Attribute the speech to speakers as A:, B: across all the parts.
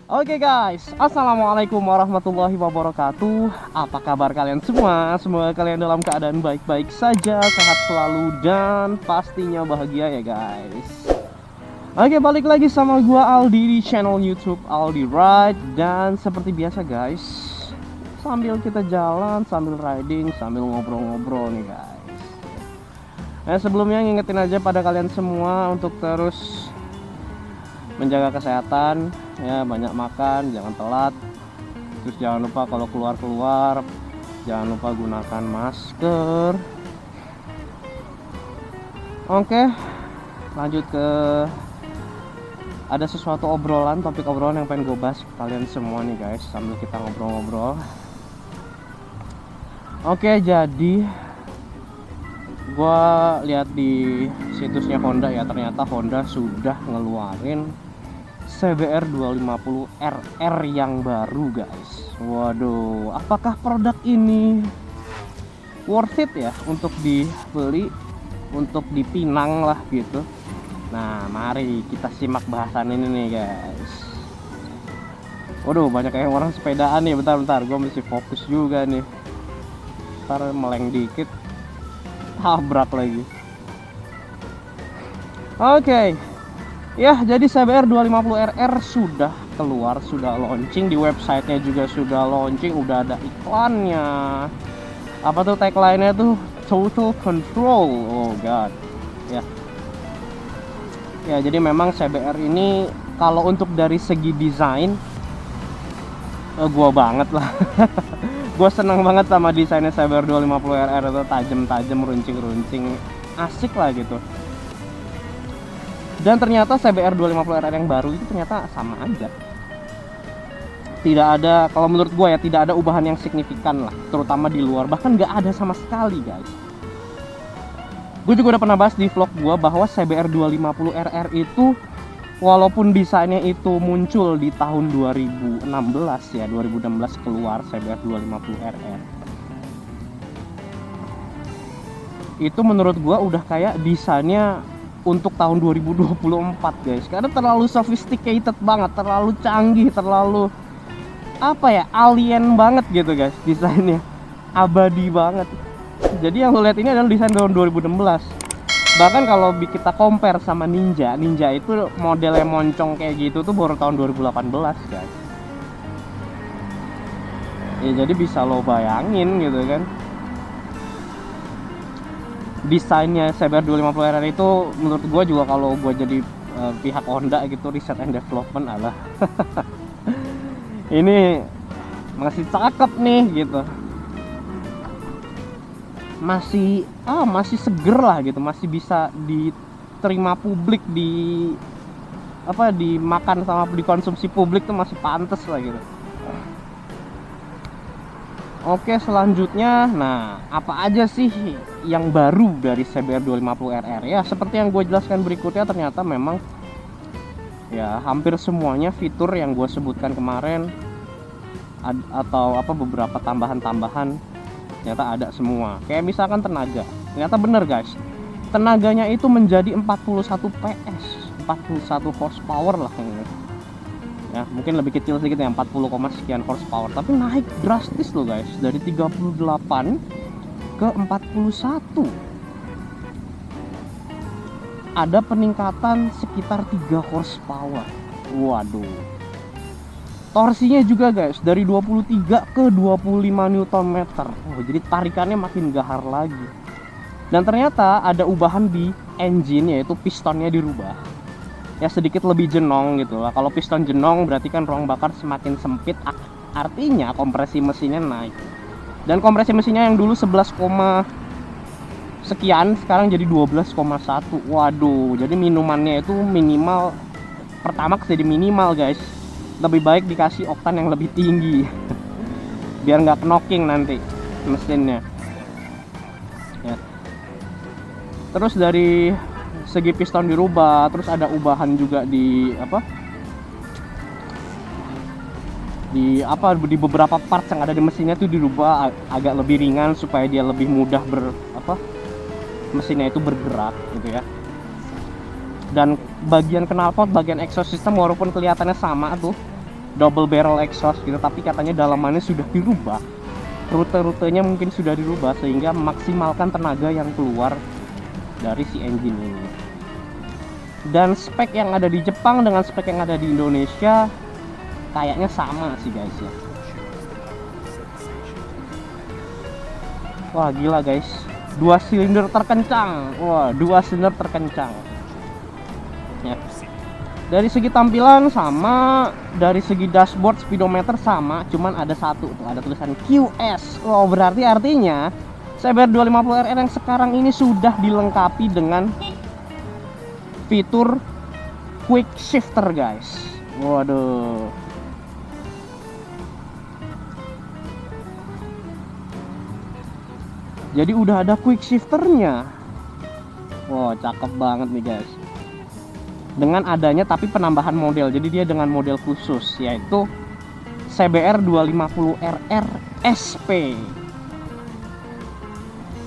A: Oke guys, assalamualaikum warahmatullahi wabarakatuh. Apa kabar kalian semua? Semoga kalian dalam keadaan baik-baik saja, sehat selalu, dan pastinya bahagia ya guys. Oke, balik lagi sama gua Aldi di channel YouTube Aldi Ride. Dan seperti biasa guys, sambil kita jalan, sambil riding, sambil ngobrol-ngobrol nih guys. Nah, sebelumnya ngingetin aja pada kalian semua untuk terus menjaga kesehatan ya, banyak makan, jangan telat. Terus jangan lupa kalau keluar-keluar jangan lupa gunakan masker. Oke, lanjut ke ada sesuatu topik obrolan yang pengen gue bahas ke kalian semua nih guys, sambil kita ngobrol-ngobrol. Oke, jadi gue lihat di situsnya Honda ya, ternyata Honda sudah ngeluarin CBR 250 RR yang baru guys. Waduh, apakah produk ini worth it ya untuk dibeli, untuk dipinang lah gitu. Nah, mari kita simak bahasan ini nih guys. Waduh, banyak yang orang sepedaan nih. Bentar, gue mesti fokus juga nih. Ntar meleng dikit, tabrak lagi. Oke. Ya, jadi CBR 250 RR sudah keluar, sudah launching, di websitenya juga sudah launching, udah ada iklannya. Apa tuh tagline-nya tuh? Total Control. Oh god. Ya. Ya, jadi memang CBR ini kalau untuk dari segi desain gua banget lah. Gua seneng banget sama desainnya CBR 250 RR itu, tajam-tajam, runcing-runcing, asik lah gitu. Dan ternyata CBR 250 RR yang baru itu ternyata sama aja. Tidak ada, kalau menurut gue ya, tidak ada ubahan yang signifikan lah, terutama di luar. Bahkan nggak ada sama sekali guys. Gue juga udah pernah bahas di vlog gue bahwa CBR 250 RR itu walaupun desainnya itu muncul di tahun 2016 ya, 2016 keluar CBR 250 RR. Itu menurut gue udah kayak desainnya untuk tahun 2024 guys, karena terlalu sophisticated banget, terlalu canggih, terlalu apa ya, alien banget gitu guys, desainnya abadi banget. Jadi yang lo lihat ini adalah desain tahun 2016. Bahkan kalau kita compare sama Ninja itu modelnya moncong kayak gitu tuh baru tahun 2018 guys. Ya jadi bisa lo bayangin gitu kan, desainnya CBR 250 RR itu menurut gue juga, kalau gue jadi pihak Honda gitu, research and development alah ini masih cakep nih gitu, masih seger lah gitu, masih bisa diterima publik, dimakan sama dikonsumsi publik tuh masih pantas lah gitu. Oke, selanjutnya, nah apa aja sih yang baru dari CBR 250 RR ya? Seperti yang gue jelaskan berikutnya, ternyata memang ya hampir semuanya fitur yang gue sebutkan kemarin atau beberapa tambahan-tambahan ternyata ada semua. Kayak misalkan tenaga, ternyata bener guys, tenaganya itu menjadi 41 PS, 41 horsepower lah ini. Ya mungkin lebih kecil sedikit ya, 40, sekian horsepower, tapi naik drastis loh guys, dari 38 ke 41. Ada peningkatan sekitar 3 horsepower. Waduh. Torsinya juga guys, dari 23 ke 25 Nm. Oh, jadi tarikannya makin gahar lagi. Dan ternyata ada ubahan di engine, yaitu pistonnya dirubah. Ya sedikit lebih jenong gitu lah. Kalau piston jenong berarti kan ruang bakar semakin sempit, artinya kompresi mesinnya naik. Dan kompresi mesinnya yang dulu 11, sekian sekarang jadi 12,1. Waduh, jadi minumannya itu minimal, Pertamax jadi minimal guys. Lebih baik dikasih oktan yang lebih tinggi biar nggak knocking nanti mesinnya ya. Terus dari segi piston dirubah, terus ada ubahan juga di di beberapa parts yang ada di mesinnya tuh dirubah agak lebih ringan supaya dia lebih mudah mesinnya itu bergerak gitu ya. Dan bagian knalpot, bagian exhaust system walaupun kelihatannya sama tuh, double barrel exhaust gitu, tapi katanya dalamannya sudah dirubah, rute-rutenya mungkin sudah dirubah sehingga memaksimalkan tenaga yang keluar dari si engine ini. Dan spek yang ada di Jepang dengan spek yang ada di Indonesia kayaknya sama sih guys ya. Wah gila guys, 2 silinder terkencang. Wah, 2 silinder terkencang ya. Dari segi tampilan sama, dari segi dashboard speedometer sama, cuman ada satu tuh, ada tulisan QS. Wow, berarti artinya CBR 250RR yang sekarang ini sudah dilengkapi dengan fitur quick shifter guys. Waduh. Jadi udah ada quick shifternya. Wow, cakep banget nih guys. Dengan adanya tapi penambahan model. Jadi dia dengan model khusus yaitu CBR 250RR SP.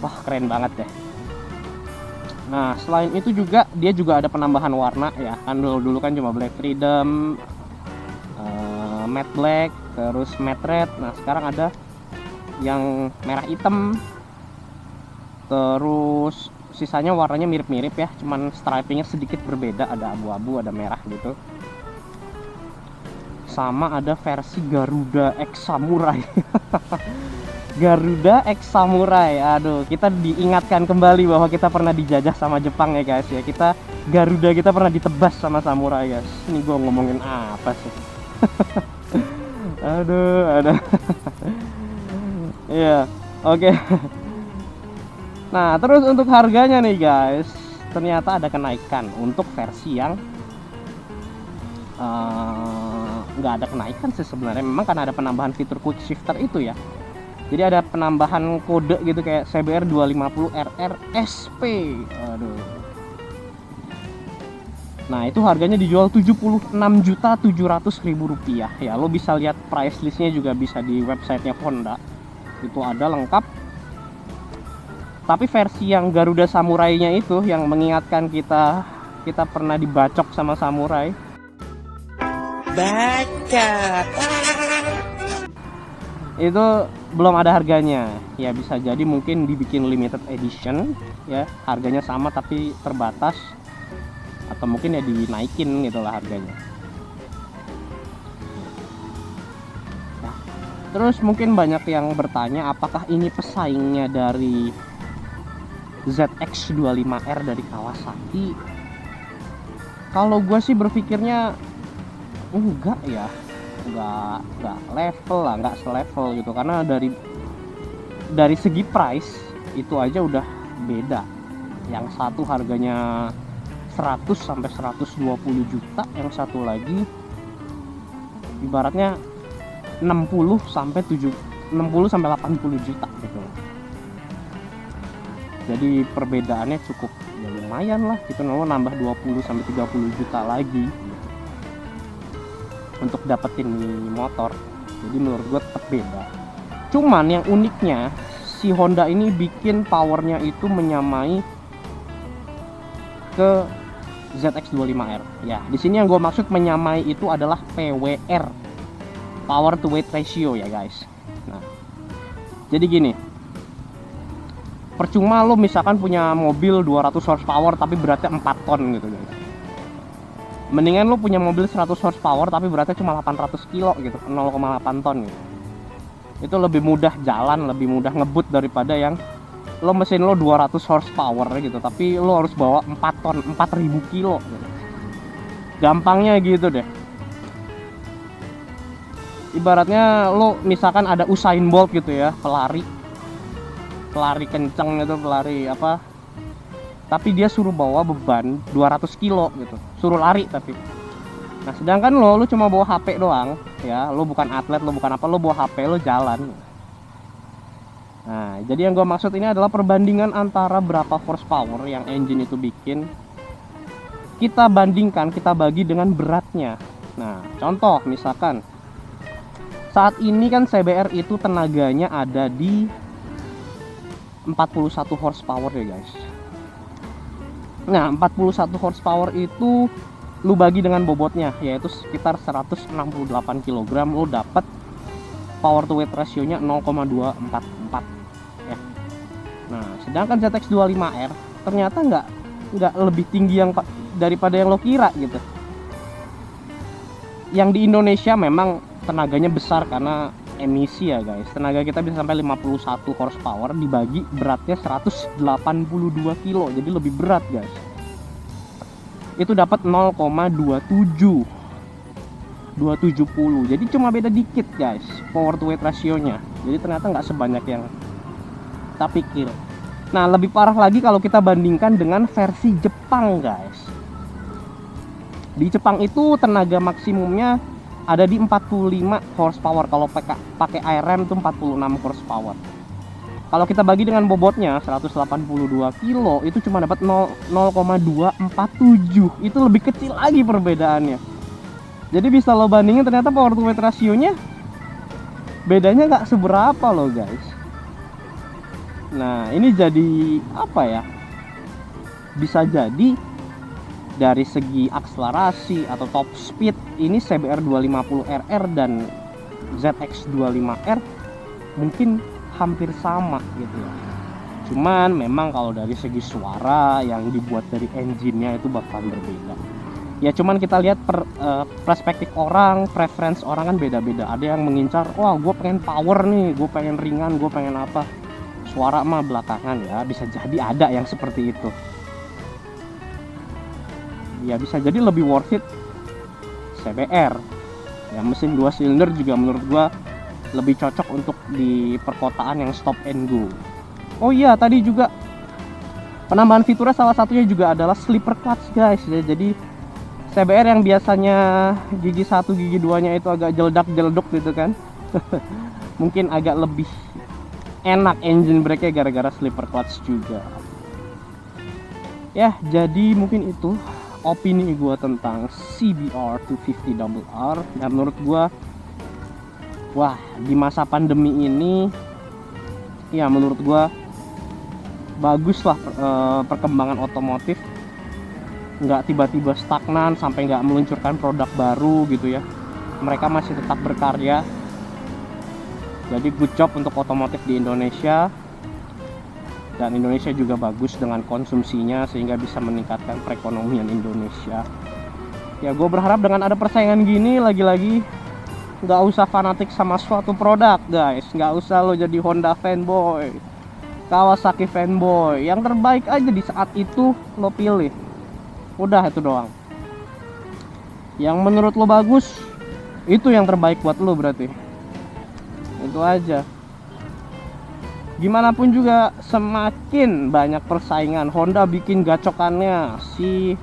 A: Wah, keren banget deh. Nah, selain itu juga dia juga ada penambahan warna ya. Kan dulu kan cuma Black Freedom, matte black, terus matte red. Nah, sekarang ada yang merah hitam. Terus sisanya warnanya mirip-mirip ya, cuman stripingnya sedikit berbeda, ada abu-abu, ada merah gitu. Sama ada versi Garuda X Samurai. Garuda X Samurai. Aduh, kita diingatkan kembali bahwa kita pernah dijajah sama Jepang ya guys ya. Garuda kita pernah ditebas sama samurai guys. Ini gue ngomongin apa sih? Aduh. Iya, oke. Nah, terus untuk harganya nih guys, ternyata ada kenaikan untuk versi yang nggak ada kenaikan sih sebenarnya. Memang karena ada penambahan fitur quick shifter itu ya. Jadi ada penambahan kode gitu kayak CBR 250RR SP. Aduh. Nah, itu harganya dijual Rp76.700.000 ya. Lo bisa lihat price listnya juga bisa di websitenya Honda. Itu ada lengkap. Tapi versi yang Garuda Samurai-nya itu yang mengingatkan kita pernah dibacok sama samurai. Bacok. Itu belum ada harganya. Ya bisa jadi mungkin dibikin limited edition ya, harganya sama tapi terbatas, atau mungkin ya dinaikin gitulah harganya. Nah, terus mungkin banyak yang bertanya apakah ini pesaingnya dari ZX25R dari Kawasaki. Kalau gue sih berpikirnya enggak ya, enggak level lah, enggak selevel gitu, karena dari segi price itu aja udah beda. Yang satu harganya 100 sampai 120 juta, yang satu lagi ibaratnya 60 sampai 80 juta gitu. Jadi perbedaannya cukup ya lumayan lah gitu, nambah 20 sampai 30 juta lagi gitu, untuk dapetin motor. Jadi menurut gue tetap beda. Cuman yang uniknya si Honda ini bikin powernya itu menyamai ke ZX25R. Ya, di sini yang gue maksud menyamai itu adalah PWR, power to weight ratio ya guys. Nah, jadi gini. Percuma lo misalkan punya mobil 200 horsepower tapi beratnya 4 ton gitu guys. Mendingan lo punya mobil 100 horsepower tapi beratnya cuma 800 kilo gitu, 0,8 ton gitu. Itu lebih mudah jalan, lebih mudah ngebut daripada yang lo mesin lo 200 horsepower gitu tapi lo harus bawa 4 ton, 4000 kilo gitu. Gampangnya gitu deh. Ibaratnya lo misalkan ada Usain Bolt gitu ya, pelari kenceng gitu, pelari apa, tapi dia suruh bawa beban 200 kilo gitu, suruh lari tapi. Nah, sedangkan lo cuma bawa HP doang ya, lo bukan atlet, lo bukan apa, lo bawa HP, lo jalan. Nah, jadi yang gue maksud ini adalah perbandingan antara berapa horsepower yang engine itu bikin, kita bandingkan, kita bagi dengan beratnya. Nah, contoh misalkan saat ini kan CBR itu tenaganya ada di 41 horsepower ya guys. Nah, 41 horsepower itu lu bagi dengan bobotnya, yaitu sekitar 168 kg, lu dapat power to weight rasionya 0,244 ya. Nah, sedangkan ZX25R ternyata nggak lebih tinggi daripada yang lo kira gitu. Yang di Indonesia memang tenaganya besar karena emisi ya guys. Tenaga kita bisa sampai 51 horsepower dibagi beratnya 182 kilo, jadi lebih berat guys. Itu dapat 0,27 270, jadi cuma beda dikit guys power to weight rasionya. Jadi ternyata nggak sebanyak yang kita pikir. Nah, lebih parah lagi kalau kita bandingkan dengan versi Jepang guys. Di Jepang itu tenaga maksimumnya ada di 45 horsepower, kalau pakai IRM itu 46 horsepower. Kalau kita bagi dengan bobotnya 182 kilo, itu cuma dapat 0,247. Itu lebih kecil lagi perbedaannya. Jadi bisa lo bandingin, ternyata power to weight rasionya bedanya nggak seberapa loh guys. Nah, ini jadi apa ya? Bisa jadi dari segi akselerasi atau top speed, ini CBR 250RR dan ZX25R mungkin hampir sama gitu ya. Cuman memang kalau dari segi suara yang dibuat dari engine-nya itu bakalan berbeda. Ya cuman kita lihat perspektif orang, preference orang kan beda-beda. Ada yang mengincar, wah gue pengen power nih, gue pengen ringan, gue pengen apa. Suara mah belakangan ya, bisa jadi ada yang seperti itu. Ya bisa jadi lebih worth it CBR ya, mesin 2 silinder juga menurut gua lebih cocok untuk di perkotaan yang stop and go. Oh iya, tadi juga penambahan fiturnya salah satunya juga adalah slipper clutch guys ya. Jadi CBR yang biasanya gigi 1 gigi 2 nya itu agak jeledak-jeleduk gitu kan mungkin agak lebih enak engine brake-nya gara-gara slipper clutch juga ya. Jadi mungkin itu opini gue tentang CBR 250RR. Dan menurut gue, wah, di masa pandemi ini ya menurut gue bagus lah perkembangan otomotif. Nggak tiba-tiba stagnan sampai nggak meluncurkan produk baru gitu ya. Mereka masih tetap berkarya. Jadi good job untuk otomotif di Indonesia. Dan Indonesia juga bagus dengan konsumsinya sehingga bisa meningkatkan perekonomian Indonesia. Ya gue berharap dengan ada persaingan gini, lagi-lagi nggak usah fanatik sama suatu produk guys. Nggak usah lo jadi Honda fanboy, Kawasaki fanboy. Yang terbaik aja di saat itu lo pilih. Udah itu doang. Yang menurut lo bagus, itu yang terbaik buat lo berarti. Itu aja. Gimana pun juga semakin banyak persaingan, Honda bikin gacokannya, si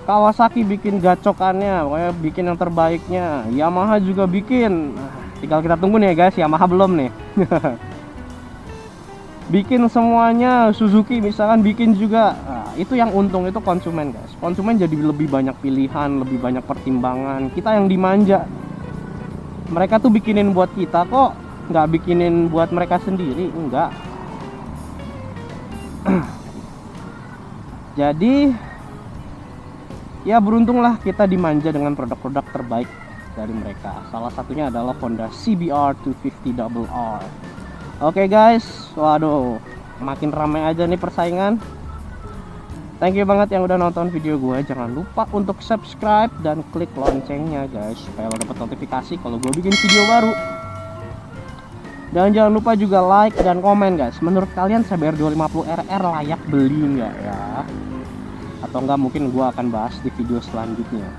A: Kawasaki bikin gacokannya, pokoknya bikin yang terbaiknya. Yamaha juga bikin. Tinggal kita tunggu nih ya guys, Yamaha belum nih. Bikin semuanya, Suzuki misalkan bikin juga. Nah, itu yang untung itu konsumen guys. Konsumen jadi lebih banyak pilihan, lebih banyak pertimbangan. Kita yang dimanja. Mereka tuh bikinin buat kita kok, nggak bikinin buat mereka sendiri, enggak. Jadi ya beruntunglah kita dimanja dengan produk-produk terbaik dari mereka. Salah satunya adalah Honda CBR 250RR. Oke guys, waduh, makin ramai aja nih persaingan. Thank you banget yang udah nonton video gue. Jangan lupa untuk subscribe dan klik loncengnya guys, supaya lo dapat notifikasi kalau gue bikin video baru. Dan jangan lupa juga like dan komen guys. Menurut kalian CBR 250RR layak beli nggak ya? Atau enggak mungkin gue akan bahas di video selanjutnya.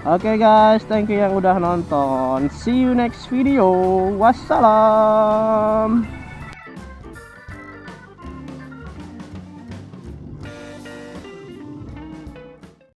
A: Oke guys, thank you yang udah nonton. See you next video. Wassalam.